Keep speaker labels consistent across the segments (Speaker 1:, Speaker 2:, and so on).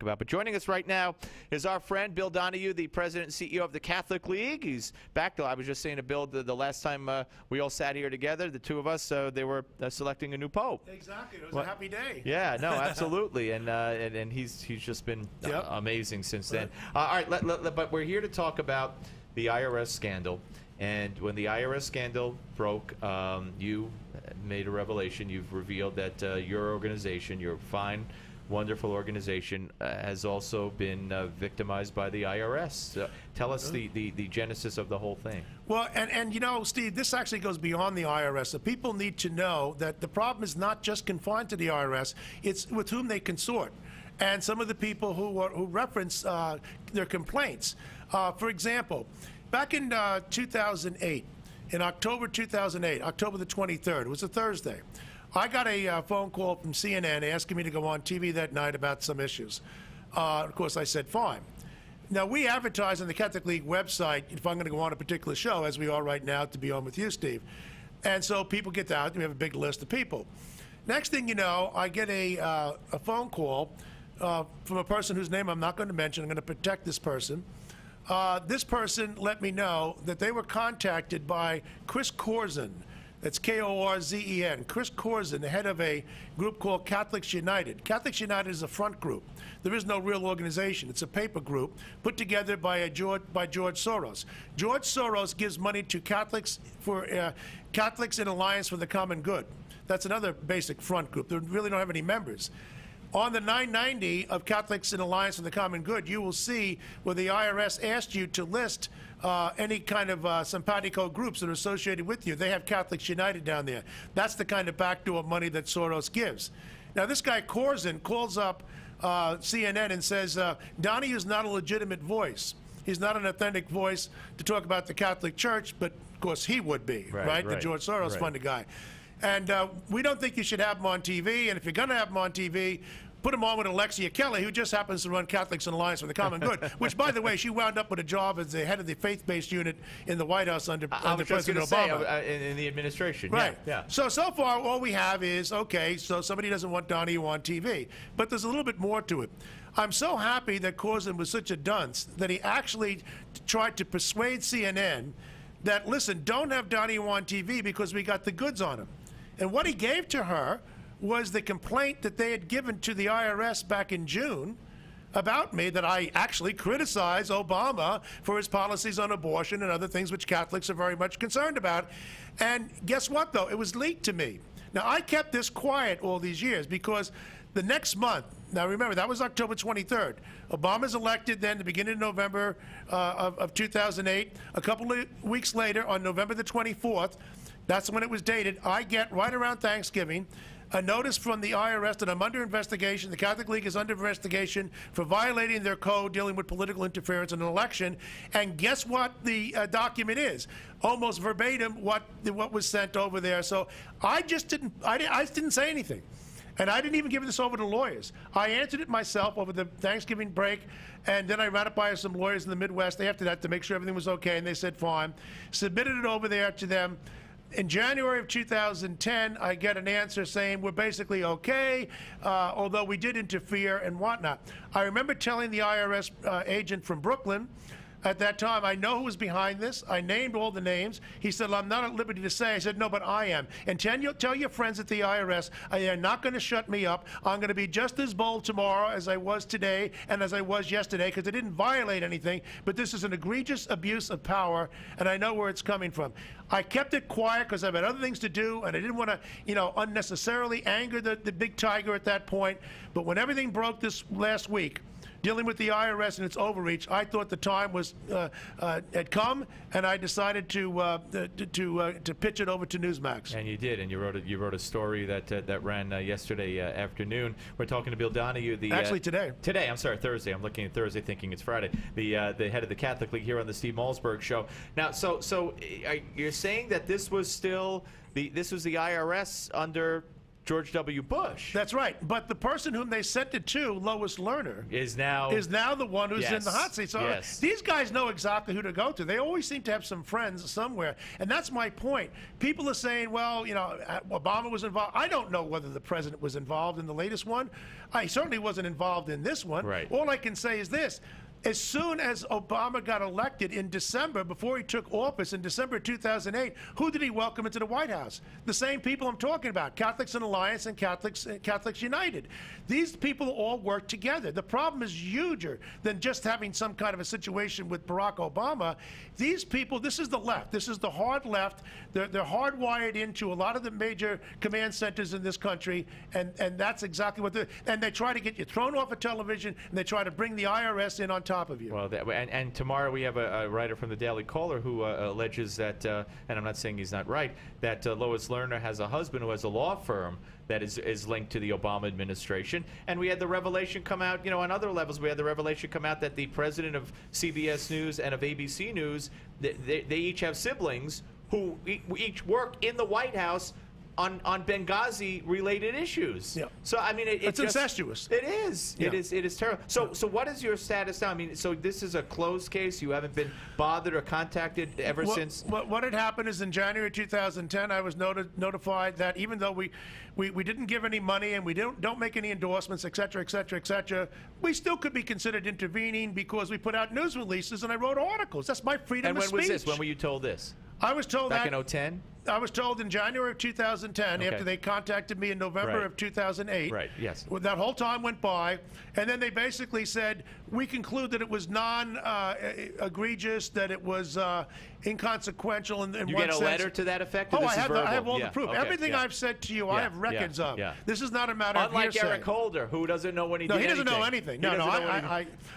Speaker 1: about. But joining us right now is our friend Bill Donahue, the president and CEO of the Catholic League. He's back. I was just saying to Bill the last time we all sat here together, the two of us, they were selecting a new pope.
Speaker 2: Exactly. It was a happy day.
Speaker 1: Yeah, no, absolutely. and he's just been amazing since then. All right, but we're here to talk about the IRS scandal. And when the IRS scandal broke, you made a revelation. You've revealed that your organization, your fine, wonderful organization, has also been victimized by the IRS. Tell us the genesis of the whole thing.
Speaker 2: Well, and you know, Steve, this actually goes beyond the IRS. So people need to know that the problem is not just confined to the IRS. It's with whom they consort. And some of the people who reference their complaints. For example, back in 2008, in October 2008, October the 23rd, it was a Thursday, I got a phone call from CNN asking me to go on TV that night about some issues. Of course, I said, fine. Now, we advertise on the Catholic League website if I'm going to go on a particular show, as we are right now, to be on with you, Steve. And so people get out. We have a big list of people. Next thing you know, I get a phone call from a person whose name I'm not going to mention. I'm going to protect this person. This person let me know that they were contacted by Chris Corzine. That's K-O-R-Z-E-N. Chris Corzine, the head of a group called Catholics United. Catholics United is a front group. There is no real organization. It's a paper group put together by George Soros. George Soros gives money to Catholics for Catholics in Alliance for the Common Good. That's another basic front group. They really don't have any members. On the 990 of Catholics in Alliance for the Common Good, you will see where the IRS asked you to list any kind of simpatico groups that are associated with you. They have Catholics United down there. That's the kind of backdoor money that Soros gives. Now, this guy Corzine calls up CNN and says, Donahue is not a legitimate voice. He's not an authentic voice to talk about the Catholic Church, but of course he would be, right? The George Soros funded guy. And we don't think you should have him on TV. And if you're going to have him on TV, put him on with Alexia Kelly, who just happens to run Catholics in Alliance for the Common Good, which, by the way, she wound up with a job as the head of the faith-based unit in the White House under President Obama.
Speaker 1: In the administration.
Speaker 2: Right.
Speaker 1: Yeah.
Speaker 2: So far, all we have is, okay, so somebody doesn't want Donahue on TV. But there's a little bit more to it. I'm so happy that Corzine was such a dunce that he actually tried to persuade CNN that, listen, don't have Donahue on TV because we got the goods on him. And what he gave to her was the complaint that they had given to the IRS back in June about me, that I actually criticize Obama for his policies on abortion and other things which Catholics are very much concerned about. And guess what, though? It was leaked to me. Now, I kept this quiet all these years because the next month, now remember, that was October 23rd. Obama's elected then the beginning of November of 2008. A couple of weeks later, on November the 24th, that's when it was dated, I get, right around Thanksgiving, a notice from the IRS that I'm under investigation. The Catholic League is under investigation for violating their code dealing with political interference in an election. And guess what the document is? Almost verbatim what was sent over there. So I just didn't, I didn't say anything. And I didn't even give this over to lawyers. I answered it myself over the Thanksgiving break, and then I ran it by some lawyers in the Midwest after that to make sure everything was okay, and they said fine. Submitted it over there to them. In January of 2010, I get an answer saying we're basically okay, although we did interfere and whatnot. I remember telling the IRS agent from Brooklyn at that time, I know who was behind this. I named all the names. He said, well, I'm not at liberty to say. I said, no, but I am. And tell your friends at the IRS, they're not going to shut me up. I'm going to be just as bold tomorrow as I was today and as I was yesterday, because I didn't violate anything. But this is an egregious abuse of power, and I know where it's coming from. I kept it quiet because I've had other things to do, and I didn't want to, you know, unnecessarily anger the big tiger at that point. But when everything broke this last week, dealing with the IRS and its overreach, I thought the time was had come, and I decided to pitch it over to Newsmax.
Speaker 1: And you did, and you wrote a story that ran yesterday afternoon. We're talking to Bill Donahue,
Speaker 2: actually today.
Speaker 1: Today, I'm sorry, Thursday. I'm looking at Thursday, thinking it's Friday. The head of the Catholic League here on the Steve Malzberg Show. Now, so you're saying that this was still this was the IRS under George W. Bush.
Speaker 2: That's right. But the person whom they sent it to, Lois Lerner,
Speaker 1: is now
Speaker 2: the one who's in the hot seat. So these guys know exactly who to go to. They always seem to have some friends somewhere. And that's my point. People are saying, well, you know, Obama was involved. I don't know whether the president was involved in the latest one. I certainly wasn't involved in this one.
Speaker 1: Right.
Speaker 2: All I can say is this. As soon as Obama got elected in December, before he took office in December 2008, who did he welcome into the White House? The same people I'm talking about, Catholics in Alliance and Catholics United. These people all work together. The problem is huger than just having some kind of a situation with Barack Obama. These people, this is the left. This is the hard left. They're hardwired into a lot of the major command centers in this country, and that's exactly what and they try to get you thrown off of television, and they try to bring the IRS in on top of you.
Speaker 1: Well, and tomorrow we have a writer from the Daily Caller who alleges that, and I'm not saying he's not right, that Lois Lerner has a husband who has a law firm that is linked to the Obama administration. And we had the revelation come out, you know, on other levels. We had the revelation come out that the president of CBS News and of ABC News, they each have siblings who each work in the White House on Benghazi-related issues.
Speaker 2: Yeah.
Speaker 1: So I mean, it's
Speaker 2: incestuous.
Speaker 1: It is.
Speaker 2: Yeah.
Speaker 1: It is terrible. So what is your status now? I mean, so this is a closed case. You haven't been bothered or contacted ever since.
Speaker 2: What had happened is in January 2010, I was notified that even though we didn't give any money and we don't make any endorsements, et cetera, et cetera, et cetera, we still could be considered intervening because we put out news releases and I wrote articles. That's my freedom of speech.
Speaker 1: And when was this? When were you told this?
Speaker 2: I was told
Speaker 1: back in 2010.
Speaker 2: I was told in January of 2010, after they contacted me in November of 2008.
Speaker 1: Right, yes.
Speaker 2: That whole time went by, and then they basically said, we conclude that it was non-egregious, that it was inconsequential in
Speaker 1: you
Speaker 2: one
Speaker 1: get a
Speaker 2: sense.
Speaker 1: letter to that effect?
Speaker 2: Oh, I have all the proof.
Speaker 1: Okay,
Speaker 2: Everything I've said to you, I have records of. This is not a matter of hearsay.
Speaker 1: Unlike Eric Holder, who doesn't know when he did anything.
Speaker 2: No, he doesn't know anything. No,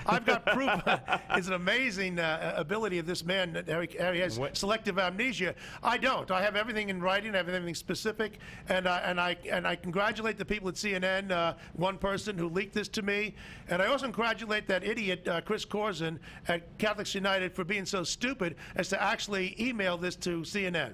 Speaker 2: I've got proof. It's an amazing ability of this man. That he has selective amnesia. I don't. I have everything in writing. I have everything specific, and I congratulate the people at CNN, one person who leaked this to me, and I also congratulate that idiot Chris Corzine at Catholics United for being so stupid as to actually email this to CNN.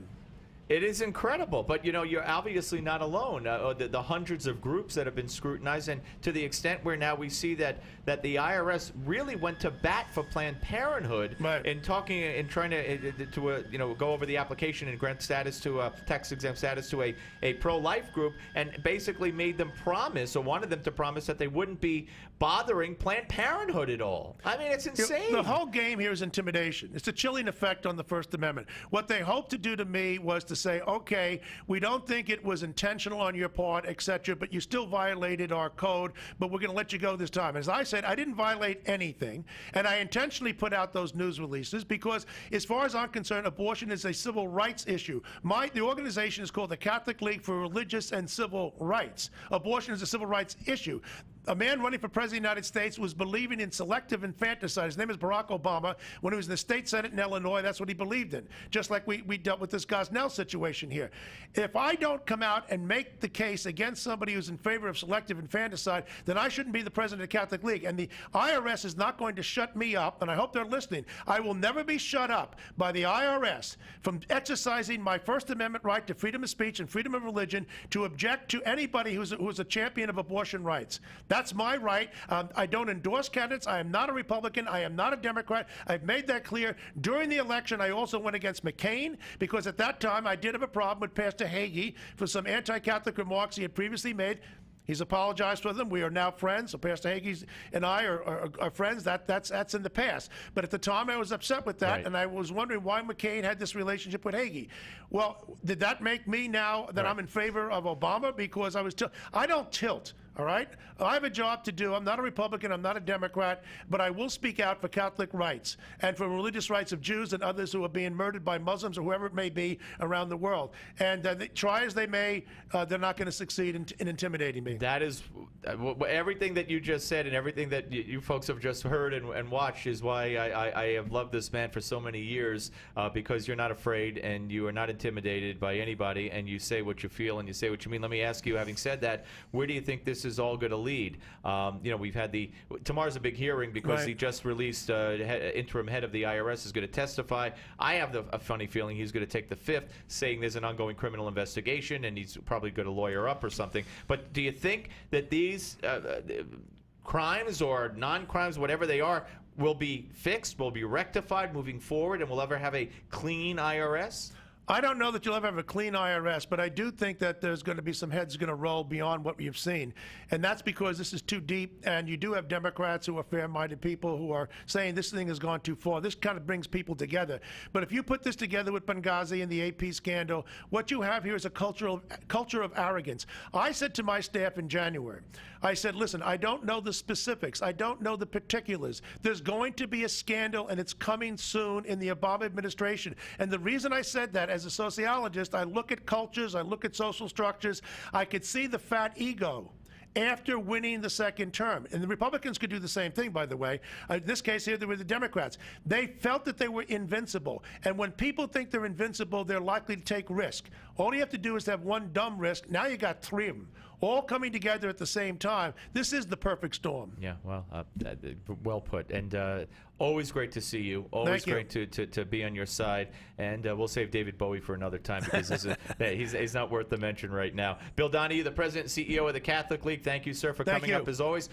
Speaker 1: It is incredible, but you know, you're obviously not alone. The hundreds of groups that have been scrutinized, and to the extent where now we see that the IRS really went to bat for Planned Parenthood in talking and trying to you know, go over the application and grant status to tax exempt status to a pro-life group, and basically made them promise or wanted them to promise that they wouldn't be bothering Planned Parenthood at all. I mean, it's insane.
Speaker 2: The whole game here is intimidation. It's a chilling effect on the First Amendment. What they hoped to do to me was to say, okay, we don't think it was intentional on your part, etc., but you still violated our code, but we're going to let you go this time. As I said, I didn't violate anything, and I intentionally put out those news releases because, as far as I'm concerned, abortion is a civil rights issue. The organization is called the Catholic League for Religious and Civil Rights. Abortion is a civil rights issue. A man running for president of the United States was believing in selective infanticide. His name is Barack Obama. When he was in the state senate in Illinois, that's what he believed in. Just like we dealt with this Gosnell situation here. If I don't come out and make the case against somebody who's in favor of selective infanticide, then I shouldn't be the president of the Catholic League. And the IRS is not going to shut me up, and I hope they're listening. I will never be shut up by the IRS from exercising my First Amendment right to freedom of speech and freedom of religion to object to anybody who's a champion of abortion rights. That's my right. I don't endorse candidates. I am not a Republican. I am not a Democrat. I've made that clear. During the election, I also went against McCain because at that time I did have a problem with Pastor Hagee for some anti-Catholic remarks he had previously made. He's apologized for them. We are now friends. So Pastor Hagee and I are friends. That's in the past. But at the time, I was upset with that, and I was wondering why McCain had this relationship with Hagee. Well, did that make me now that I'm in favor of Obama? Because I don't tilt. All right? I have a job to do. I'm not a Republican. I'm not a Democrat. But I will speak out for Catholic rights and for religious rights of Jews and others who are being murdered by Muslims or whoever it may be around the world. And try as they may, they're not going to succeed in intimidating me.
Speaker 1: That is everything that you just said, and everything that you folks have just heard and watched is why I have loved this man for so many years, because you're not afraid and you are not intimidated by anybody, and you say what you feel and you say what you mean. Let me ask you, having said that, where do you think this this is all going to lead. You know, we've had tomorrow's a big hearing because he just released interim head of the IRS is going to testify. I have a funny feeling he's going to take the fifth, saying there's an ongoing criminal investigation and he's probably going to lawyer up or something. But do you think that these crimes or non-crimes, whatever they are, will be fixed, will be rectified moving forward, and we'll ever have a clean IRS?
Speaker 2: I don't know that you'll ever have a clean IRS, but I do think that there's going to be some heads going to roll beyond what we've seen. And that's because this is too deep, and you do have Democrats who are fair-minded people who are saying this thing has gone too far. This kind of brings people together. But if you put this together with Benghazi and the AP scandal, what you have here is a culture of arrogance. I said to my staff in January, I said, listen, I don't know the specifics. I don't know the particulars. There's going to be a scandal, and it's coming soon in the Obama administration. And the reason I said that, as a sociologist, I look at cultures, I look at social structures. I could see the fat ego after winning the second term. And the Republicans could do the same thing, by the way. In this case here, they were the Democrats. They felt that they were invincible. And when people think they're invincible, they're likely to take risk. All you have to do is have one dumb risk. Now you got three of them, all coming together at the same time. This is the perfect storm.
Speaker 1: Yeah, well, well put. And always great to see you. Always great to be on your side. And we'll save David Bowie for another time because he's not worth the mention right now. Bill Donahue, the President and CEO of the Catholic League. Thank you, sir, for coming up as always.